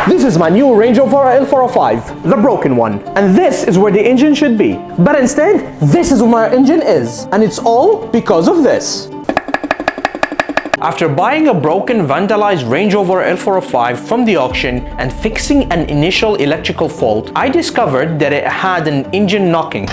This is my new Range Rover L405, the broken one. And this is where the engine should be. But instead, this is where my engine is. And it's all because of this. After buying a broken, vandalized Range Rover L405 from the auction and fixing an initial electrical fault, I discovered that it had an engine knocking.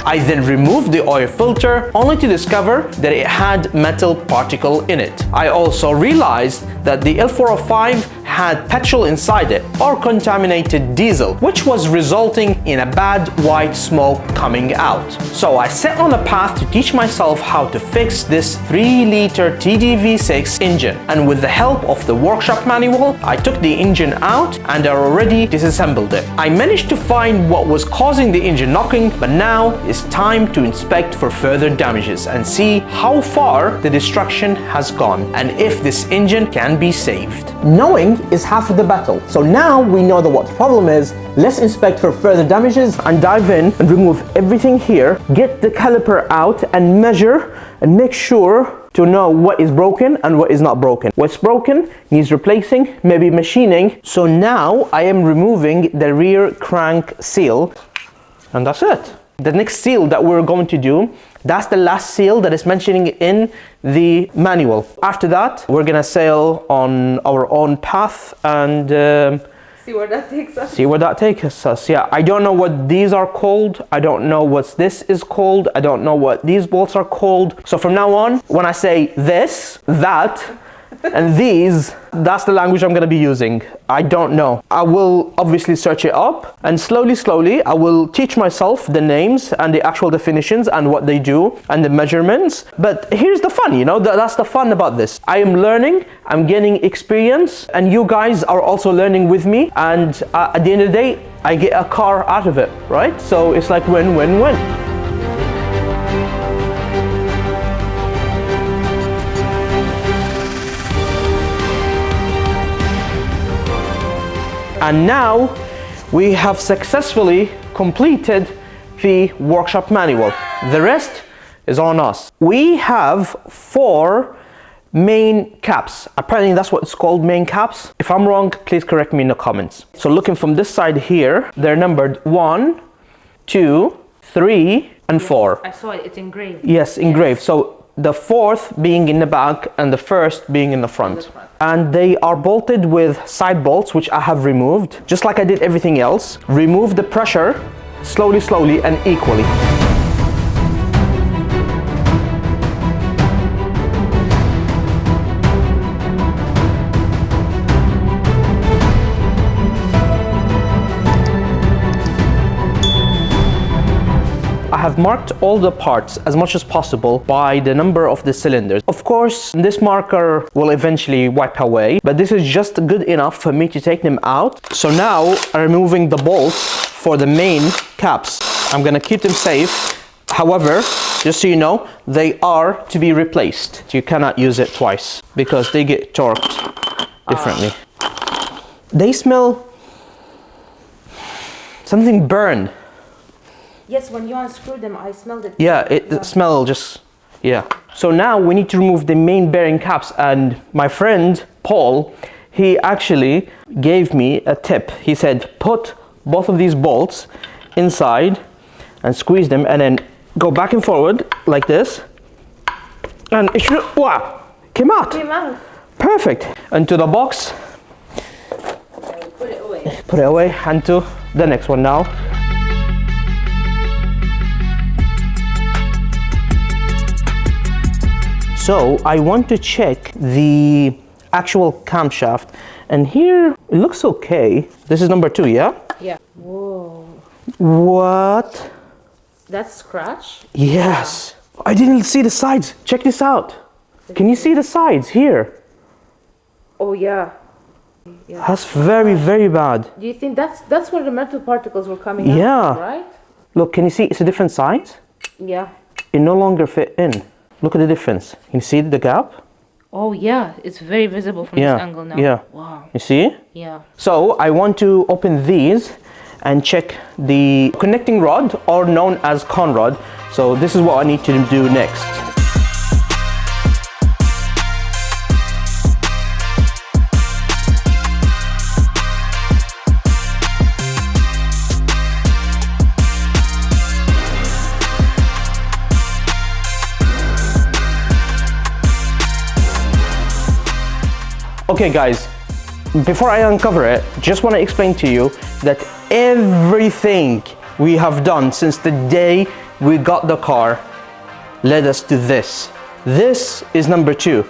I then removed the oil filter, only to discover that it had metal particle in it. I also realized that the L405 had petrol inside it, or contaminated diesel, which was resulting in a bad white smoke coming out. So I set on a path to teach myself how to fix this 3-liter TDV6 engine, and with the help of the workshop manual, I took the engine out and I already disassembled it. I managed to find what was causing the engine knocking, but now it's time to inspect for further damages and see how far the destruction has gone and if this engine can be saved. Knowing is half of the battle. So now we know what the problem is. Let's inspect for further damages and dive in and remove everything here, get the caliper out and measure and make sure to know what is broken and what is not broken. What's broken needs replacing, maybe machining. So now I am removing the rear crank seal and that's it. The next seal that we're going to do, that's the last seal that is mentioning in the manual. After that, we're gonna sail on our own path and see where that takes us. See where that takes us, yeah. I don't know what these are called. I don't know what this is called. I don't know what these bolts are called. So from now on, when I say this, that, and these, that's the language I'm gonna be using. I don't know. I will obviously search it up and slowly I will teach myself the names and the actual definitions and what they do and the measurements. But here's the fun, you know, that's the fun about this. I am learning, I'm gaining experience, and you guys are also learning with me, and at the end of the day, I get a car out of it, right? So it's like win-win-win. And now we have successfully completed the workshop manual. The rest is on us. We have 4 main caps. Apparently that's what it's called, main caps. If I'm wrong, please correct me in the comments. So looking from this side here, they're numbered 1, 2, 3, and 4. I saw it, it's engraved. Yes, engraved. So the 4th being in the back and the 1st being in the front. And they are bolted with side bolts, which I have removed, just like I did everything else. Remove the pressure slowly and equally. I have marked all the parts as much as possible by the number of the cylinders. Of course, this marker will eventually wipe away, but this is just good enough for me to take them out. So now I'm removing the bolts for the main caps. I'm gonna keep them safe. However, just so you know, they are to be replaced. You cannot use it twice because they get torqued differently. They smell something burned. Yes, when you unscrew them, I smelled it. Yeah, it smell just, yeah. So now we need to remove the main bearing caps, and my friend Paul, he actually gave me a tip. He said, put both of these bolts inside and squeeze them and then go back and forward like this. And it should, wow, came out. Came out. Perfect. Into the box. Put it away. Put it away, and to the next one now. So I want to check the actual camshaft, and here it looks okay. This is number 2, yeah? Yeah. Whoa. What? That's scratch? Yes. Wow. I didn't see the sides. Check this out. Can you see the sides here? Oh yeah. Yeah. That's very bad. Do you think that's where the metal particles were coming out? Yeah. Right? Look, can you see it's a different size? Yeah. It no longer fit in. Look at the difference. Can you see the gap? Oh yeah, it's very visible from this angle now. Yeah. Wow. You see? Yeah. So I want to open these and check the connecting rod, or known as conrod. So this is what I need to do next. Okay guys, before I uncover it, just want to explain to you that everything we have done since the day we got the car led us to this. This is number 2.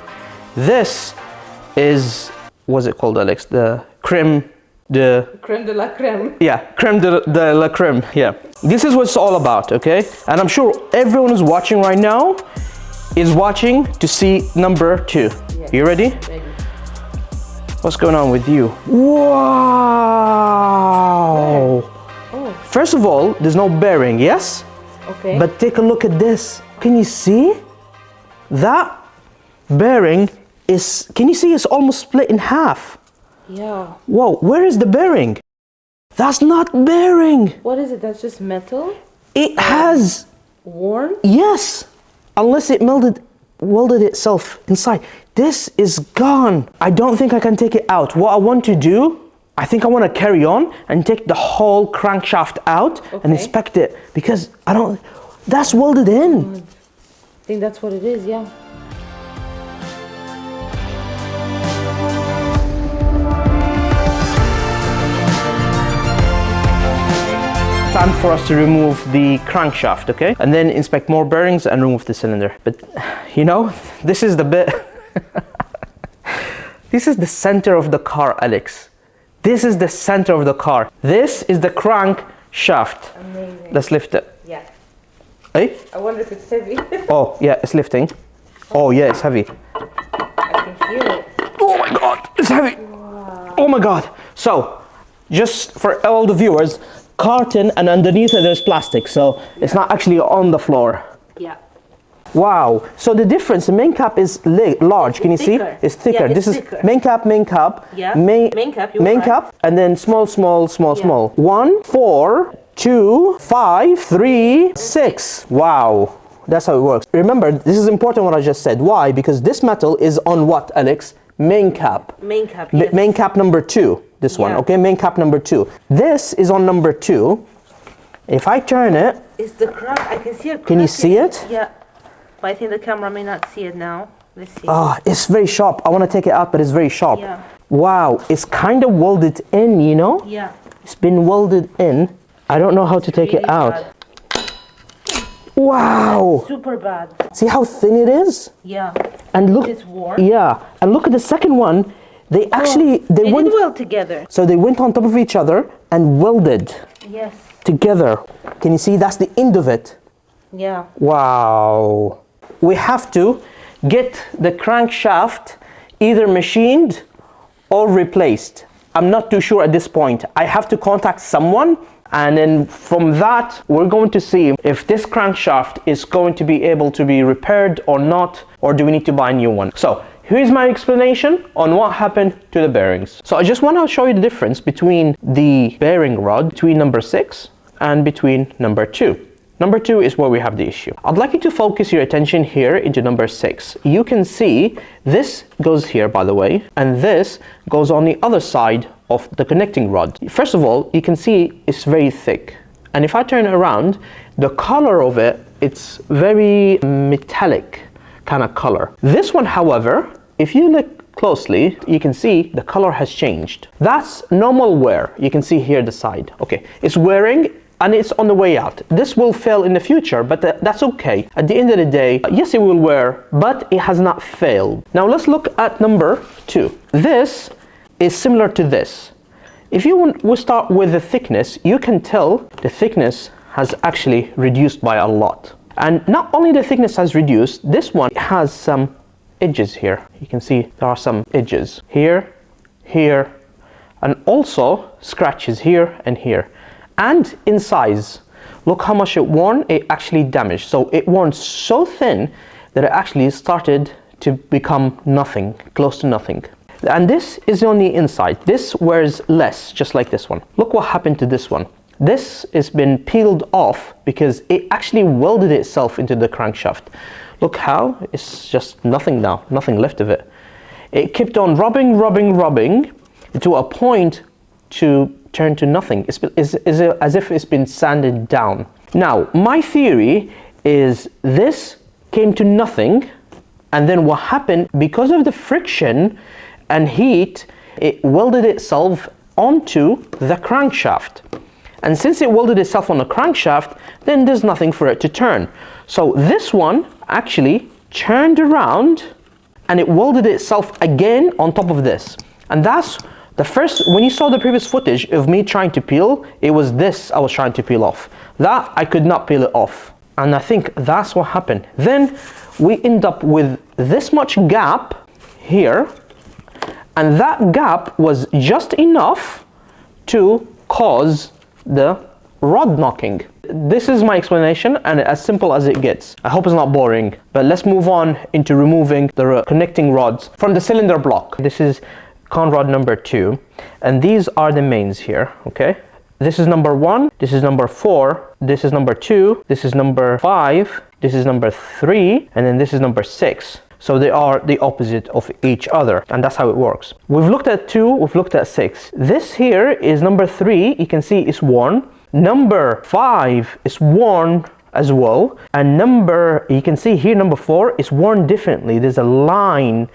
This is, what's it called, Alex? The creme de la creme. Yeah, creme de la creme. Yeah. This is what it's all about, okay? And I'm sure everyone who's watching right now is watching to see number 2. Yes. You ready? Ready. What's going on with you? Wow! Oh. First of all, there's no bearing, yes? Okay. But take a look at this. Can you see? That bearing is, can you see it's almost split in half? Yeah. Whoa, where is the bearing? That's not bearing. What is it? That's just metal? It has... Worn? Yes. Unless it welded itself inside. This is gone. I don't think I can take it out. What I want to do, I think I want to carry on and take the whole crankshaft out and inspect it, because I don't, that's welded in. I think that's what it is, yeah. Time for us to remove the crankshaft, okay? And then inspect more bearings and remove the cylinder. But you know, this is the bit, this is the center of the car, Alex. This is the center of the car. This is the crankshaft. Amazing. Let's lift it. Yeah. Hey? I wonder if it's heavy. Oh, yeah, it's lifting. Oh, yeah, it's heavy. I can feel it. Oh my God, it's heavy. Wow. Oh my God. So, just for all the viewers, carton and underneath it there's plastic, so it's not actually on the floor. Yeah. Wow. So the difference, the main cap is large. Can you see? It's thicker. Yeah, this is thicker. main cap. Yeah. Main cap. Main cap, and then small. 1, 4, 2, 5, 3, 6. Wow. That's how it works. Remember, this is important what I just said. Why? Because this metal is on what, Alex? Main cap. Main cap, yes. Main cap number 2. This one, okay? Main cap number 2. This is on number 2. If I turn it... It's the crank. I can see it. Can you see it? Yeah. But I think the camera may not see it now. Let's see. Ah, it's very sharp. I want to take it out, but it's very sharp. Yeah. Wow, it's kind of welded in, you know? Yeah. It's been welded in. I don't know how to take it out. Bad. Wow. That's super bad. See how thin it is? Yeah. And look. It's worn. Yeah. And look at the second one. They actually they went weld together. So they went on top of each other and welded. Yes. Together. Can you see? That's the end of it. Yeah. Wow. We have to get the crankshaft either machined or replaced. I'm not too sure at this point. I have to contact someone, and then from that we're going to see if this crankshaft is going to be able to be repaired or not, or do we need to buy a new one. So here's my explanation on what happened to the bearings. So I just want to show you the difference between the bearing rod between number 6 and between number 2. Number 2 is where we have the issue. I'd like you to focus your attention here into number 6. You can see this goes here, by the way, and this goes on the other side of the connecting rod. First of all, you can see it's very thick. And if I turn it around, the color of it, it's very metallic kind of color. This one, however, if you look closely, you can see the color has changed. That's normal wear. You can see here the side. Okay, it's wearing and it's on the way out. This will fail in the future, but that's okay. At the end of the day, yes, it will wear, but it has not failed. Now let's look at number 2. This is similar to this. If we start with the thickness, you can tell the thickness has actually reduced by a lot. And not only the thickness has reduced, this one has some edges here. You can see there are some edges here, here, and also scratches here and here. And in size, look how much it worn, it actually damaged. So it worn so thin that it actually started to become nothing, close to nothing. And this is on the inside. This wears less, just like this one. Look what happened to this one. This has been peeled off because it actually welded itself into the crankshaft. Look how it's just nothing now, nothing left of it. It kept on rubbing to a point to turn to nothing. It's as if it's been sanded down. Now, my theory is this came to nothing, and then what happened, because of the friction and heat, it welded itself onto the crankshaft. And since it welded itself on the crankshaft, then there's nothing for it to turn. So this one actually turned around and it welded itself again on top of this. And that's the first, when you saw the previous footage of me trying to peel, it was this I was trying to peel off. That I could not peel it off. And I think that's what happened. Then we end up with this much gap here, and that gap was just enough to cause the rod knocking. This is my explanation, and as simple as it gets. I hope it's not boring, but let's move on into removing the connecting rods from the cylinder block. This is conrod number 2, and these are the mains here, okay? This is number 1, this is number 4, this is number 2, this is number 5, this is number 3, and then this is number 6. So they are the opposite of each other, and that's how it works. We've looked at 2, we've looked at 6. This here is number 3, you can see it's worn. Number 5 is worn as well, and you can see here number 4 is worn differently. There's a line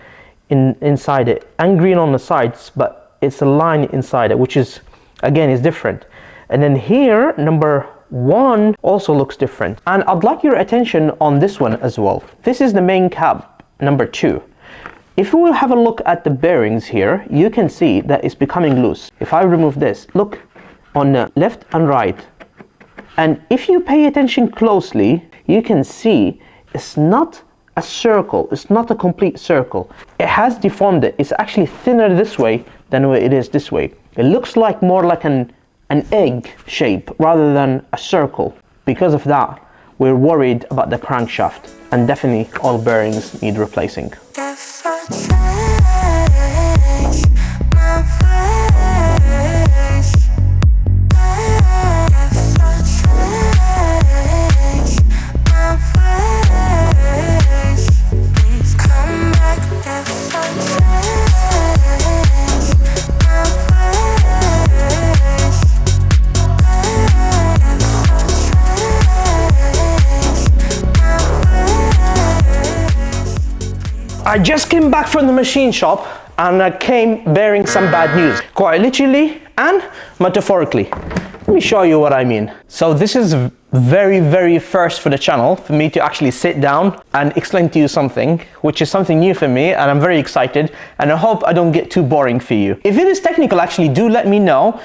inside it, and green on the sides, but it's a line inside it, which is, again, is different. And then here, number 1 also looks different. And I'd like your attention on this one as well. This is the main cap, number 2. If we have a look at the bearings here, you can see that it's becoming loose. If I remove this, look on the left and right. And if you pay attention closely, you can see it's not a circle, it's not a complete circle. It has deformed it. It's actually thinner this way than it is this way. It looks like more like an egg shape rather than a circle. Because of that, we're worried about the crankshaft, and definitely all bearings need replacing. I just came back from the machine shop and I came bearing some bad news, quite literally and metaphorically. Let me show you what I mean. So this is very first for the channel, for me to actually sit down and explain to you something, which is something new for me, and I'm very excited, and I hope I don't get too boring for you. If it is technical, actually do let me know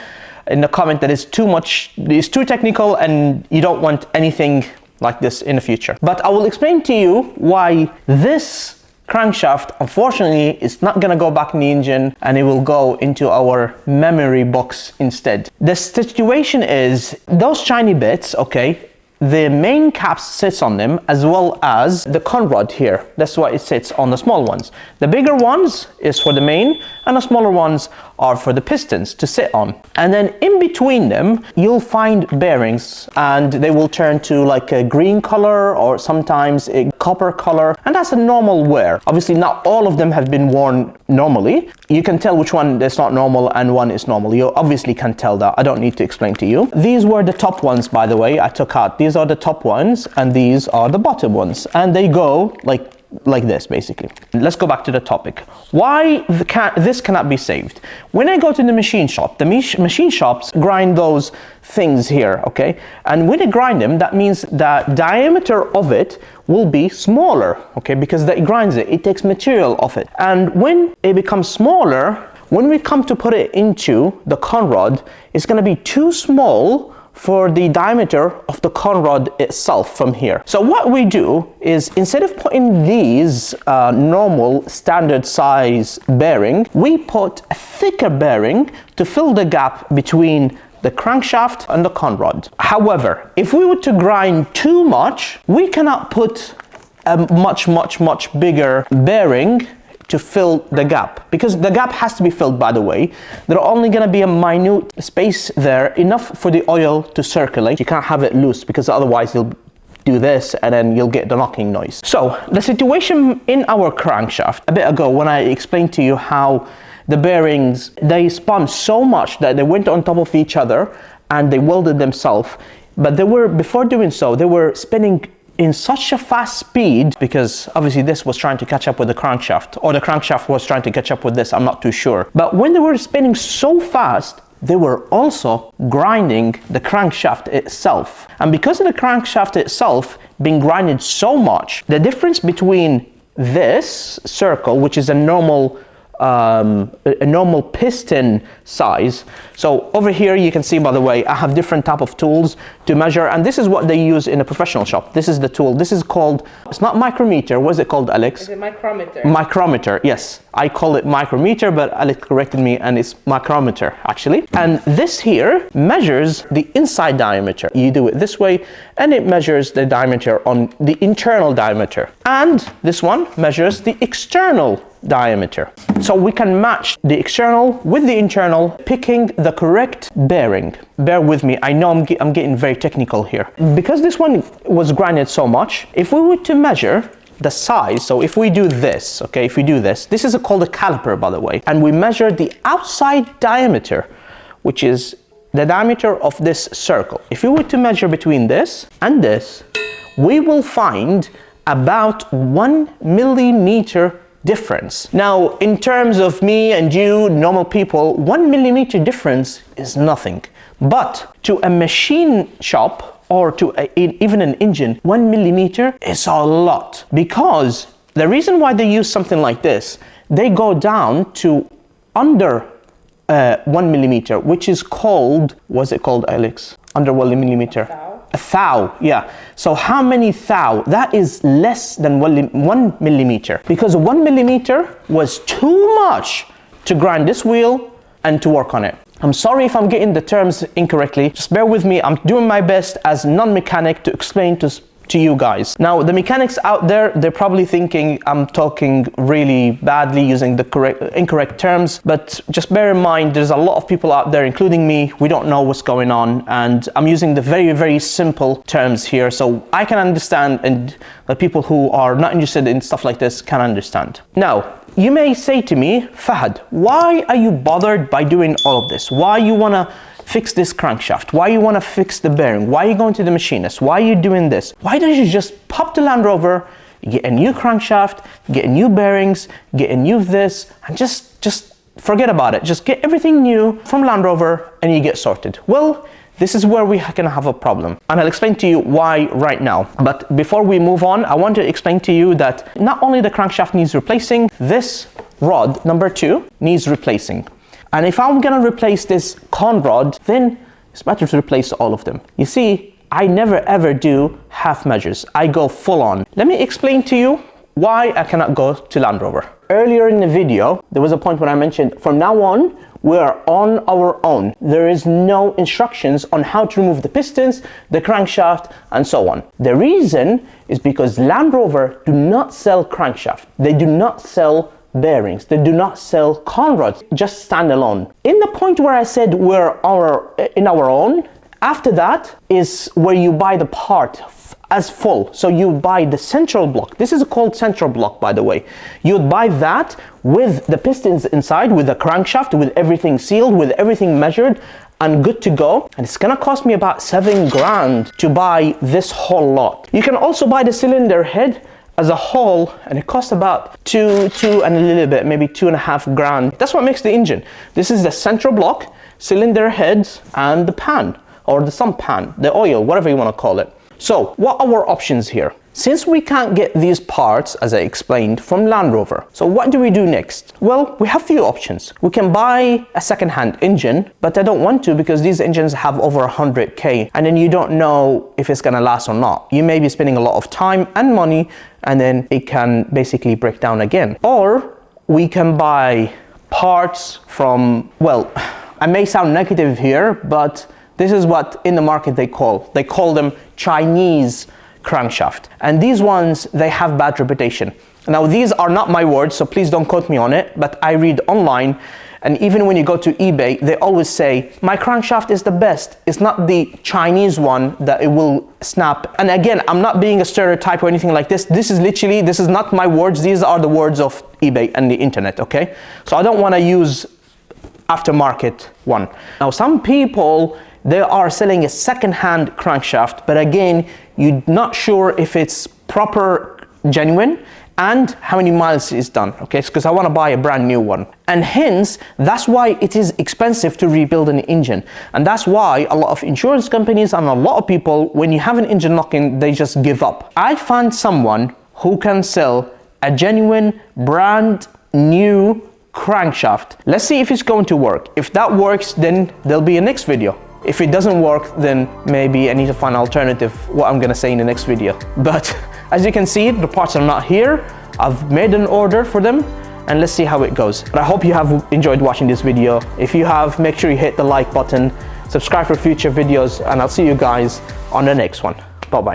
in the comment that it's too technical and you don't want anything like this in the future. But I will explain to you why this crankshaft, unfortunately, is not gonna go back in the engine, and it will go into our memory box instead. The situation is, those shiny bits, okay, the main cap sits on them, as well as the conrod here. That's why it sits on the small ones. The bigger ones is for the main, and the smaller ones are for the pistons to sit on. And then in between them, you'll find bearings, and they will turn to like a green color or sometimes a copper color, and that's a normal wear. Obviously, not all of them have been worn normally. You can tell which one is not normal and one is normal. You obviously can tell that. I don't need to explain to you. These were the top ones, by the way, I took out. These are the top ones, and these are the bottom ones, and they go like this, basically. Let's go back to the topic. Why this cannot be saved? When I go to the machine shop, the machine shops grind those things here, okay? And when they grind them, that means the diameter of it will be smaller, okay? Because that grinds it, it takes material off it. And when it becomes smaller, when we come to put it into the conrod, it's gonna be too small for the diameter of the conrod itself from here. So what we do is, instead of putting these normal standard size bearing, we put a thicker bearing to fill the gap between the crankshaft and the conrod. However, if we were to grind too much, we cannot put a much bigger bearing to fill the gap, because the gap has to be filled, by the way. There are only going to be a minute space there, enough for the oil to circulate. You can't have it loose, because otherwise you'll do this and then you'll get the knocking noise. So the situation in our crankshaft a bit ago, when I explained to you how the bearings, they spun so much that they went on top of each other and they welded themselves, but they were, before doing so, they were spinning in such a fast speed, because obviously this was trying to catch up with the crankshaft, or the crankshaft was trying to catch up with this, I'm not too sure. But when they were spinning so fast, they were also grinding the crankshaft itself. And because of the crankshaft itself being grinded so much, the difference between this circle, which is a normal piston size. So over here you can see, by the way, I have different type of tools to measure, and this is what they use in a professional shop. This is the tool. This is called, it's not micrometer. What is it called, Alex? Is it micrometer? Micrometer, yes. I call it micrometer, but Alex corrected me and it's micrometer actually. And this here measures the inside diameter. You do it this way and it measures the diameter on the internal diameter. And this one measures the external diameter. So we can match the external with the internal, picking the correct bearing. Bear with me, I know I'm getting very technical here. Because this one was grinded so much, if we were to measure the size, so if we do this, okay, if we do this, this is called a caliper, by the way, and we measure the outside diameter, which is the diameter of this circle. If we were to measure between this and this, we will find about 1 millimeter difference. Now, in terms of me and you, normal people, 1 millimeter difference is nothing. But to a machine shop or to even an engine, 1 millimeter is a lot. Because the reason why they use something like this, they go down to under 1 millimeter, which is called, what's it called, Alex? Under 1 millimeter? A thou, yeah. So how many thou? That is less than 1 millimeter, because 1 millimeter was too much to grind this wheel and to work on it. I'm sorry if I'm getting the terms incorrectly. Just bear with me. I'm doing my best as non-mechanic to explain to you guys. Now, the mechanics out there, they're probably thinking I'm talking really badly using the incorrect terms, but just bear in mind, there's a lot of people out there, including me, we don't know what's going on, and I'm using the very, very simple terms here so I can understand, and the people who are not interested in stuff like this can understand. Now, you may say to me, Fahad, why are you bothered by doing all of this? Why you wanna fix this crankshaft? Why you want to fix the bearing? Why are you going to the machinist? Why are you doing this? Why don't you just pop the Land Rover, get a new crankshaft, get new bearings, get a new this, and just forget about it. Just get everything new from Land Rover and you get sorted. Well, this is where we can have a problem. And I'll explain to you why right now. But before we move on, I want to explain to you that not only the crankshaft needs replacing, this rod, number 2, needs replacing. And if I'm gonna replace this conrod, then it's better to replace all of them. You see, I never ever do half measures. I go full on. Let me explain to you why I cannot go to Land Rover. Earlier in the video, there was a point when I mentioned from now on, we are on our own. There is no instructions on how to remove the pistons, the crankshaft, and so on. The reason is because Land Rover do not sell crankshaft. They do not sell bearings. They do not sell conrods, just stand alone. In the point where I said we're in our own, after that is where you buy the part as full. So you buy the central block. This is called central block, by the way. You'd buy that with the pistons inside, with the crankshaft, with everything sealed, with everything measured and good to go. And it's gonna cost me about 7 grand to buy this whole lot. You can also buy the cylinder head as a whole, and it costs about two and a little bit, maybe 2.5 grand. That's what makes the engine. This is the central block, cylinder heads, and the pan, or the sump pan, the oil, whatever you want to call it. So what are our options here? Since we can't get these parts, as I explained, from Land Rover, so what do we do next? Well, we have few options. We can buy a second-hand engine, but I don't want to because these engines have over 100K, and then you don't know if it's gonna last or not. You may be spending a lot of time and money, and then it can basically break down again. Or we can buy parts from, well, I may sound negative here, but this is what in the market they call them Chinese crankshaft, and these ones, they have bad reputation. Now, these are not my words, so please don't quote me on it, but I read online, and even when you go to eBay, they always say my crankshaft is the best. It's not the Chinese one that it will snap. And again, I'm not being a stereotype or anything like this. This is not my words. These are the words of eBay and the internet, okay? So I don't want to use aftermarket one. Now, some people, they are selling a second-hand crankshaft, but again, you're not sure if it's proper, genuine, and how many miles it's done, okay? Because I want to buy a brand new one. And hence, that's why it is expensive to rebuild an engine. And that's why a lot of insurance companies and a lot of people, when you have an engine knocking, they just give up. I found someone who can sell a genuine, brand new crankshaft. Let's see if it's going to work. If that works, then there'll be a next video. If it doesn't work, then maybe I need to find an alternative, what I'm gonna say in the next video. But as you can see, the parts are not here. I've made an order for them, and let's see how it goes. But I hope you have enjoyed watching this video. If you have, make sure you hit the like button, subscribe for future videos, and I'll see you guys on the next one. Bye-bye.